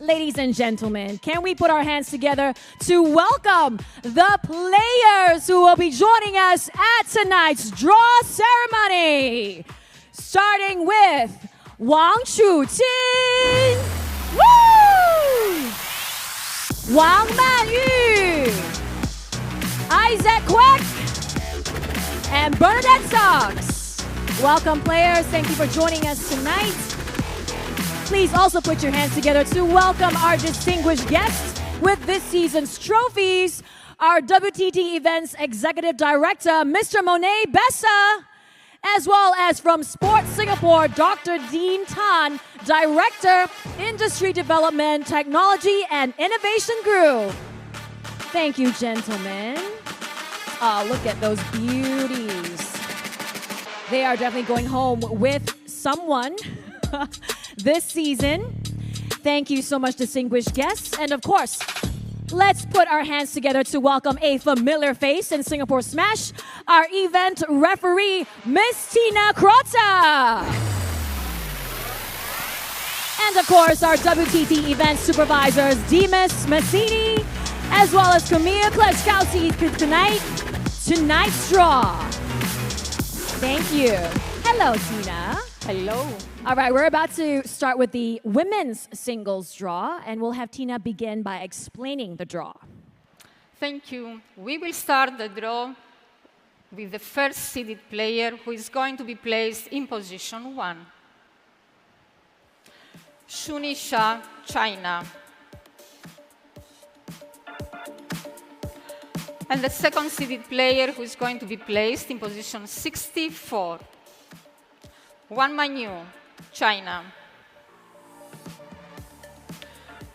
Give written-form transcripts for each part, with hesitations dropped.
Ladies and gentlemen, can we put our hands together to welcome the players who will be joining us at tonight's draw ceremony? Starting with WANG Chuqin, woo! WANG Manyu, Izaac QUEK, and Bernadette SZOCS. Welcome, players. Thank you for joining us tonight. Please also put your hands together to welcome our distinguished guests with this season's trophies, our WTT Events Executive Director, Mr. Monet Bessa, as well as from Sports Singapore, Dr. Dean Tan, Director, Industry Development, Technology and Innovation Group. Thank you, gentlemen. Oh, look at those beauties. They are definitely going home with someone this season. Thank you so much, distinguished guests. And of course, let's put our hands together to welcome a familiar face in Singapore Smash, our event referee, Miss Tina Crota. And of course, our WTT event supervisors, Demas Massini, as well as Camille Kleczkowski tonight's draw. Thank you. Hello, Tina. Hello. All right, we're about to start with the women's singles draw, and we'll have Tina begin by explaining the draw. Thank you. We will start the draw with the first seeded player who is going to be placed in position 1. Shunisha, China. And the second seeded player who is going to be placed in position 64. WANG Manyu, China.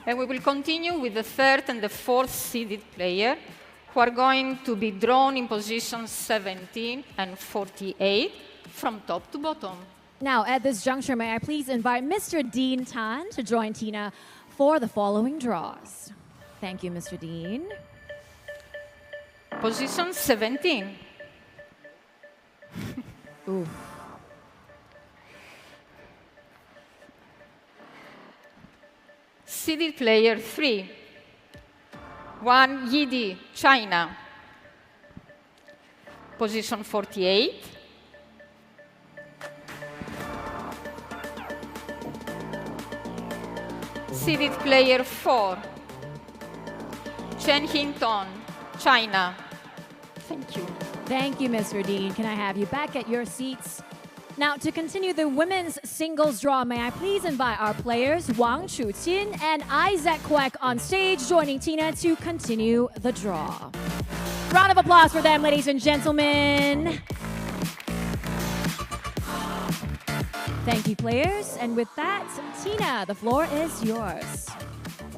And we will continue with the third and the fourth seeded player who are going to be drawn in positions 17 and 48 from top to bottom. Now, at this juncture, may I please invite Mr. Dean Tan to join Tina for the following draws. Thank you, Mr. Dean. Position 17. Ooh. Seeded player 3, Wan Yidi, China. Position 48. Seeded player 4, Chen Hinton, China. Thank you. Thank you, Mr. Dean. Can I have you back at your seats? Now, to continue the women's singles draw, may I please invite our players, WANG Chuqin and Izaac QUEK, on stage, joining Tina to continue the draw. Round of applause for them, ladies and gentlemen. Thank you, players. And with that, Tina, the floor is yours.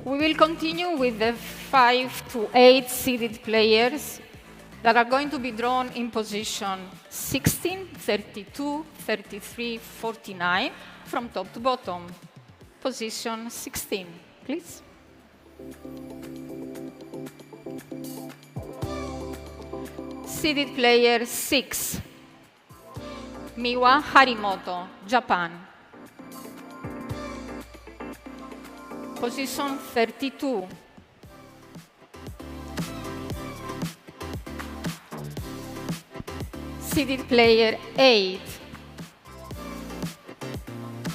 We will continue with the 5 to 8 seeded players that are going to be drawn in position 16, 32, 33, 49 from top to bottom. Position 16, please. Seeded player 6, Miwa Harimoto, Japan. Position 32. Seeded player 8,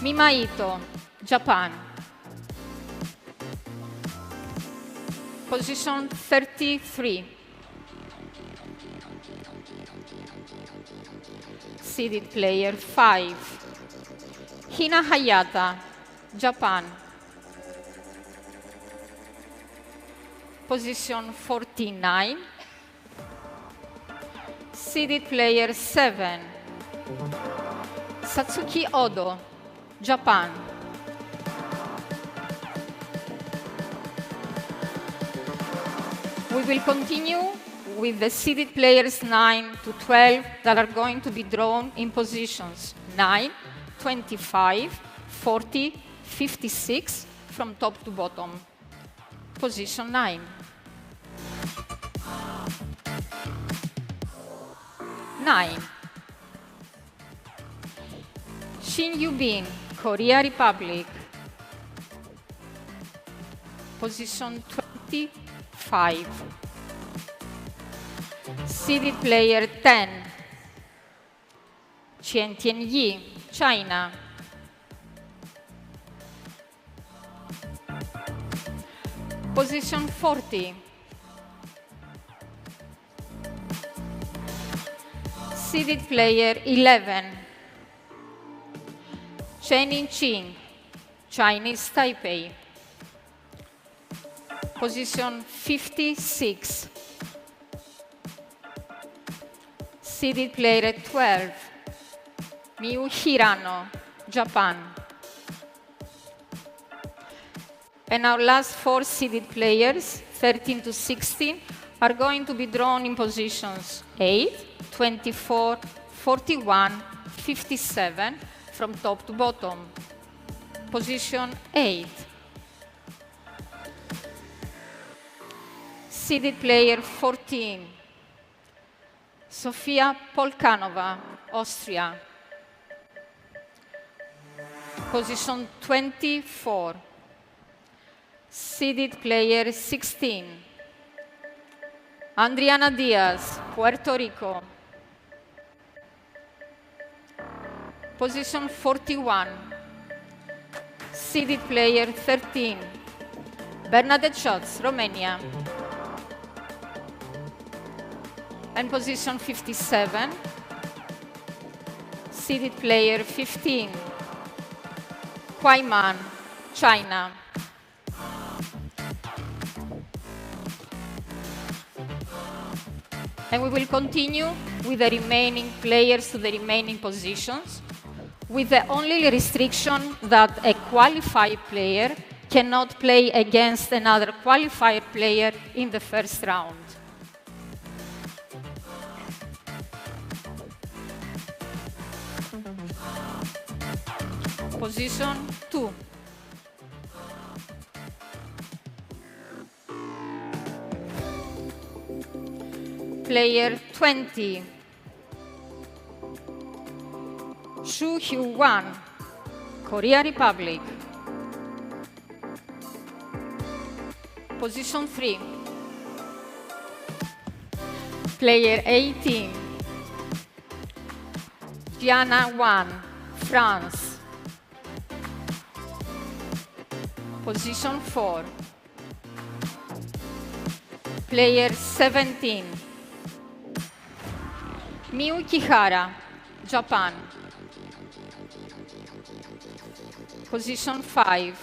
Mimaito, Japan. Position 33. Seeded player 5, Hina Hayata, Japan. Position 49. Seeded player 7, Satsuki Odo, Japan. We will continue with the seeded players 9 to 12 that are going to be drawn in positions 9, 25, 40, 56 from top to bottom. Position 9. 9. Shin Yubin, Korea Republic. Position 25. Seeded player 10. Qian Tianyi, China. Position 40. Seeded player 11. Chen Yingqing, Chinese Taipei. Position 56. Seeded player 12. Miu Hirano, Japan. And our last 4 seeded players, 13 to 16, are going to be drawn in positions 8, 24, 41, 57, from top to bottom. Position 8. Seeded player 14, Sofia Polkanova, Austria. Position 24. Seeded player 16, Adriana Diaz, Puerto Rico. Position 41. Seeded player 13, Bernadette SZOCS, Romania. And position 57. Seeded player 15, Huaiman, China. And we will continue with the remaining players to the remaining positions, with the only restriction that a qualified player cannot play against another qualified player in the first round. Position 2. Player 20, Shu Hyun, Korea Republic. Position 3. Player 18, Diana Wan, France. Position 4. Player 17, Miu Kihara, Japan. Position 5.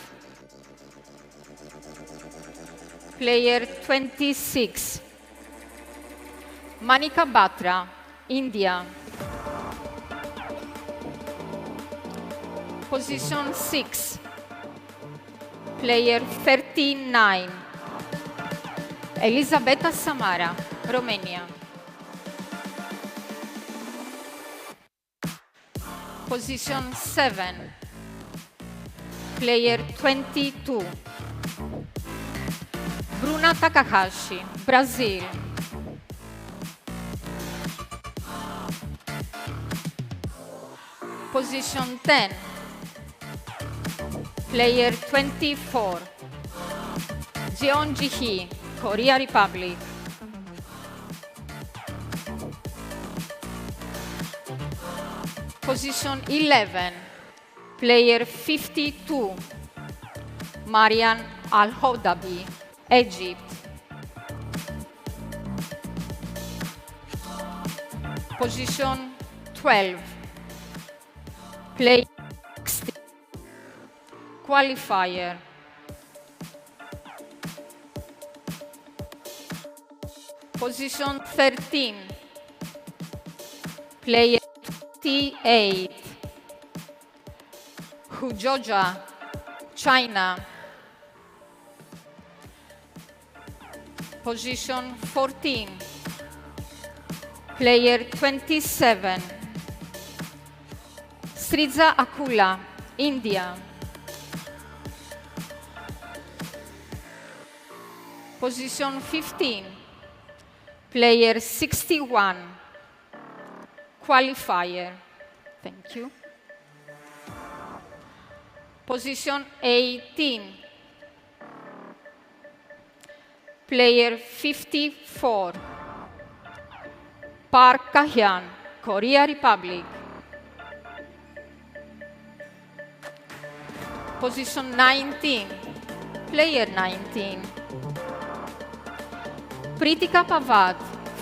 Player 26, Manika Batra, India. Position 6. Player 39, Elisabetta Samara, Romania. Position 7. Player 22, Bruna Takahashi, Brazil. Position 10. Player 24, Jeon Ji-hee, Korea Republic. Position 11. Player 52, Marian Al-Hodabi, Egypt. Position 12. Player 60, qualifier. Position 13. Player 28, Hujoja, China. Position 14. Player 27, Sriza Akula, India. Position 15. Player 61, qualifier. Thank you. Position 18. Player 54. Park Ka-hyun, Korea Republic. Position 19. Player 19. Pritika Pavad,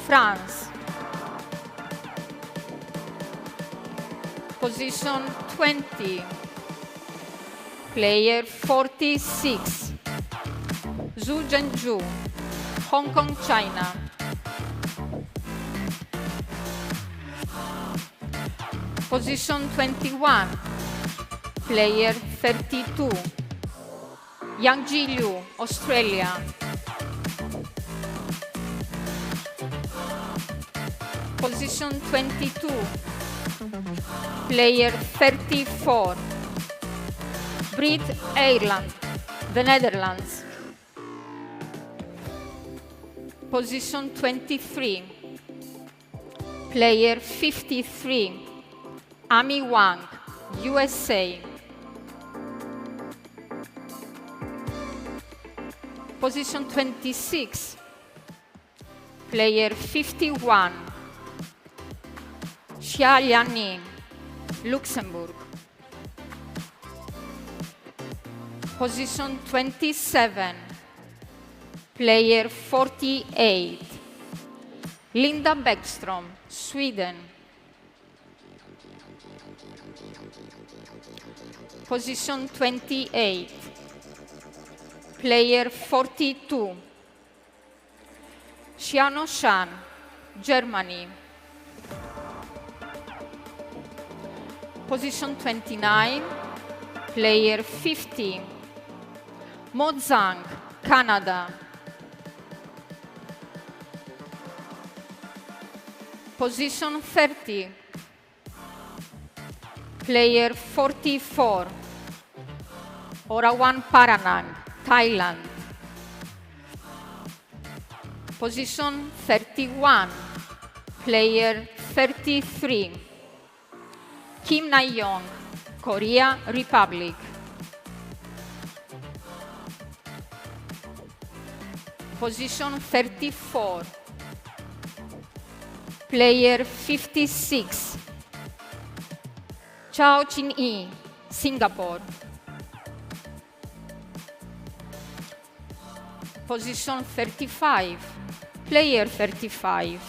France. Position 20. Player 46. Zhu Zhenju, Hong Kong, China. Position 21. Player 32. Yang Ji-liu, Australia. Position 22. Player 34. Brit Ireland, the Netherlands. Position 23. Player 53. Amy Wang, USA. Position 26. Player 51. Xia Liani, Luxembourg. Position 27. Player 48. Linda Bäckström, Sweden. Position 28. Player 42. Xiano Shan, Germany. Position 29. Player 50. Mo Zhang, Canada. Position 30. Player 44. Orawan Paranang, Thailand. Position 31. Player 33. Kim Na-young, Korea Republic. Position 34. Player 56. Chao Chin-yi, Singapore. Position 35. Player 35.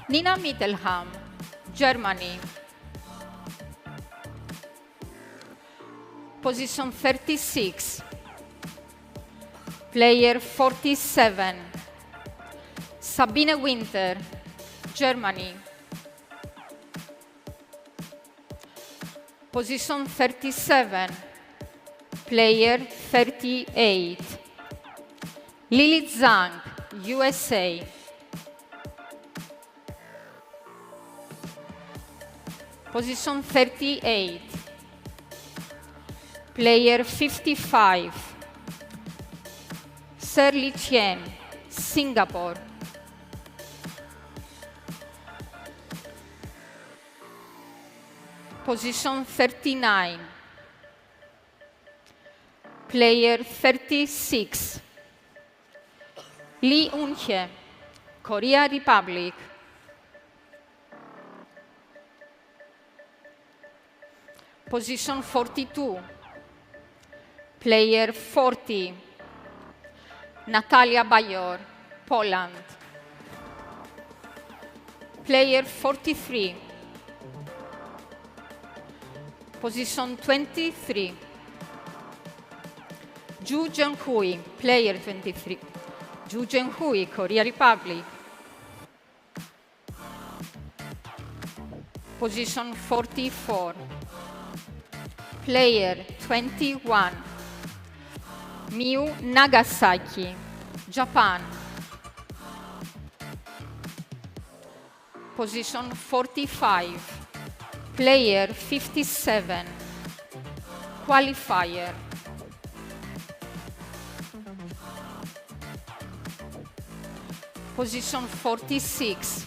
Nina Mittelham, Germany. Position 36. Player 47. Sabine Winter, Germany. Position 37. Player 38. Lily Zhang, USA. Position 38. Player 55. Shirley Chen, Singapore. Position 39. Player 36. Lee Eun-hye, Korea Republic. Position 42. Player 40. Natalia Bajor, Poland. Player 43. Position 23. Ju Jeong-hui, player 23. Ju Jeong-hui, Korea Republic. Position 44. Player 21. Miu Nagasaki, Japan. Position 45. Player 57. Qualifier. Position 46.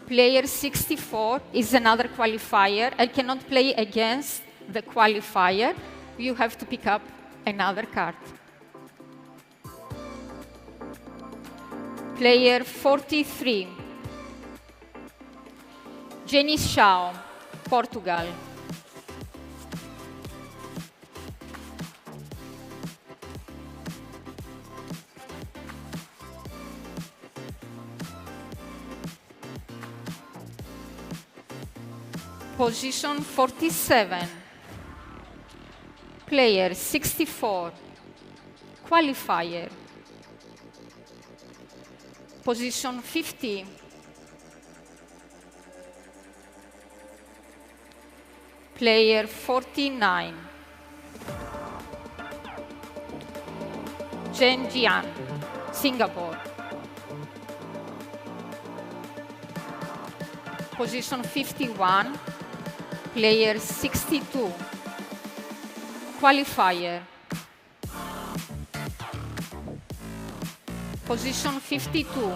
Player 64 is another qualifier. I cannot play against the qualifier. You have to pick up another card. player 43. Jenny Xiao, Portugal. Position 47. Player 64. Qualifier. Position 50. Player 49. Jen Jian, Singapore. Position 51. Player 62. Qualifier. Position 52.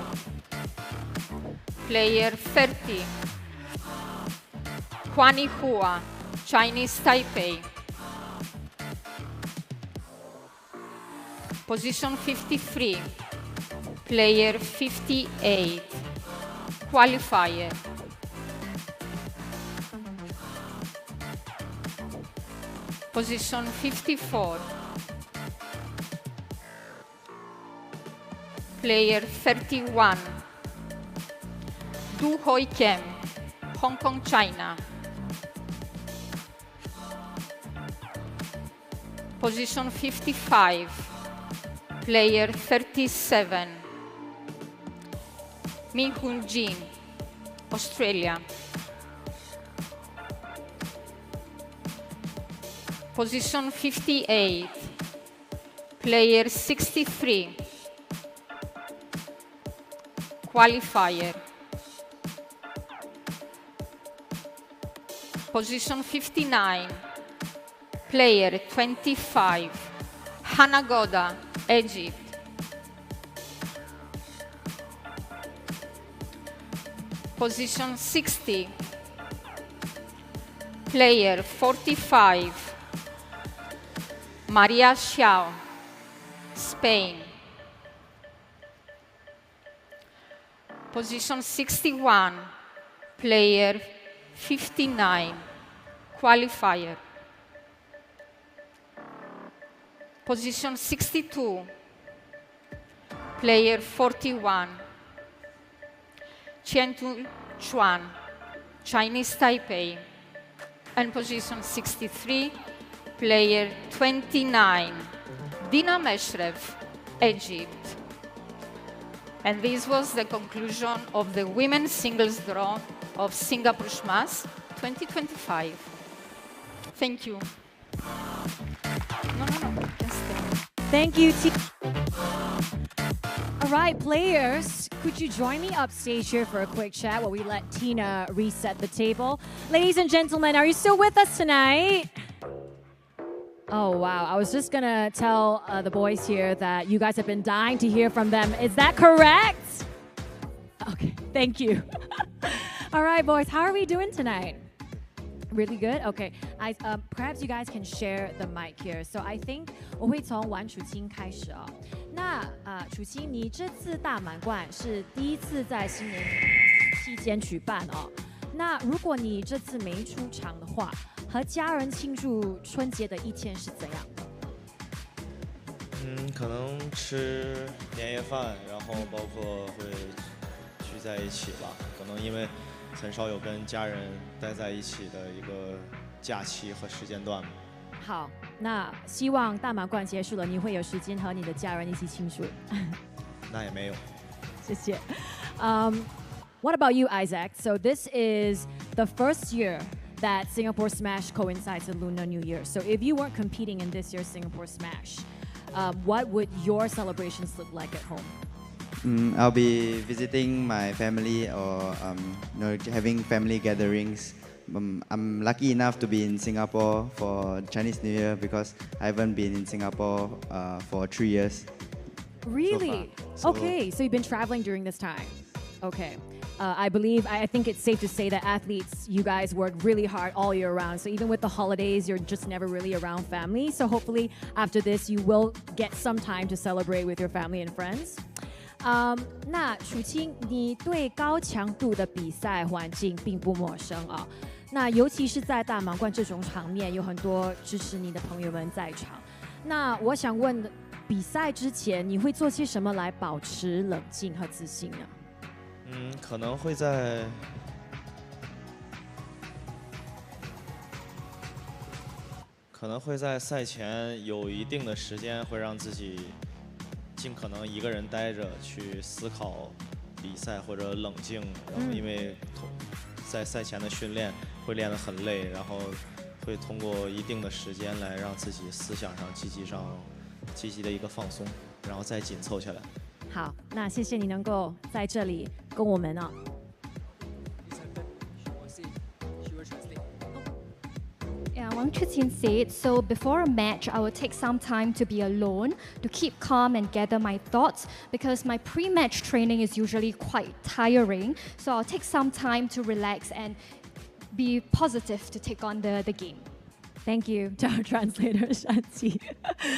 Player 30. Huani Hua, Chinese Taipei. Position 53. Player 58. Qualifier. Position 54. Player 31. Du Hoi Kem, Hong Kong, China. Position 55. Player 37. Min Hun Jin, Australia. Position 58. Player 63. Qualifier. Position 59. Player 25. Hanagoda, Egypt. Position 60. Player 45. Maria Xiao, Spain. Position 61. Player 59. Qualifier. Position 62. Player 41. Qiantu Chuan, Chinese Taipei. And position 63. Player 29. Dina Meshrev, Egypt. And this was the conclusion of the women's singles draw of Singapore Schmas 2025. Thank you. No, you can stay. Thank you, team. All right, players, could you join me upstage here for a quick chat while we let Tina reset the table? Ladies and gentlemen, are you still with us tonight? Oh, wow. I was just going to tell the boys here that you guys have been dying to hear from them. Is that correct? Okay, thank you. All right, boys, how are we doing tonight? Really good? Okay. Perhaps you guys can share the mic here. So I think 我会从玩楚青开始哦。那楚青，你这次大满贯是第一次在新年期间举办哦。那如果你这次没出场的话，和家人庆祝春节的一天是怎样的？可能吃年夜饭，然后包括会聚在一起吧。可能因为很少有跟家人待在一起的一个假期和时间段。好，那希望大满贯结束了，你会有时间和你的家人一起庆祝。那也没有。谢谢。What about you, Isaac? So this is the first year that Singapore Smash coincides with Lunar New Year. So if you weren't competing in this year's Singapore Smash, what would your celebrations look like at home? I'll be visiting my family or having family gatherings. I'm lucky enough to be in Singapore for Chinese New Year because I haven't been in Singapore for 3 years. Really? So okay, so you've been traveling during this time. Okay. I think it's safe to say that athletes, you guys work really hard all year round. So even with the holidays, you're just never really around family. So hopefully after this, you will get some time to celebrate with your family and friends. 那楚清，你对高强度的比赛环境并不陌生啊。那尤其是在大满贯这种场面，有很多支持你的朋友们在场。那我想问，比赛之前你会做些什么来保持冷静和自信呢？可能会在赛前有一定的时间，会让自己尽可能一个人待着去思考比赛或者冷静。然后因为在赛前的训练会练得很累，然后会通过一定的时间来让自己思想上积极的一个放松，然后再紧凑下来。好，那谢谢你能够在这里跟我们啊。Yeah, Wang Chuqin said, so before a match, I will take some time to be alone, to keep calm and gather my thoughts, because my pre-match training is usually quite tiring. So I'll take some time to relax and be positive to take on the game. Thank you to our translator, Shanti.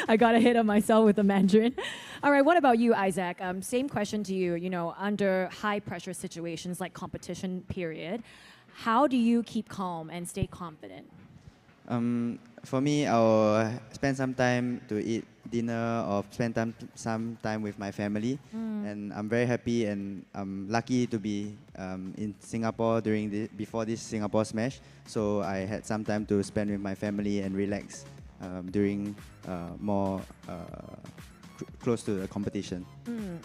I got a hit on myself with the Mandarin. All right, what about you, Isaac? Same question to you. You know, under high pressure situations like competition period, how do you keep calm and stay confident? For me, I'll spend some time to eat dinner or spend some time with my family. And I'm very happy and I'm lucky to be in Singapore before this Singapore Smash. So I had some time to spend with my family and relax during more close to the competition.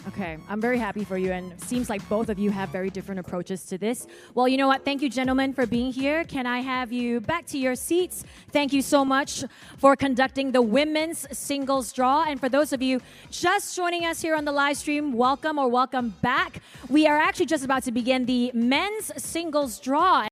Okay, I'm very happy for you, and it seems like both of you have very different approaches to this. Well, you know what? Thank you, gentlemen, for being here. Can I have you back to your seats? Thank you so much for conducting the women's singles draw. And for those of you just joining us here on the live stream, welcome or welcome back. We are actually just about to begin the men's singles draw.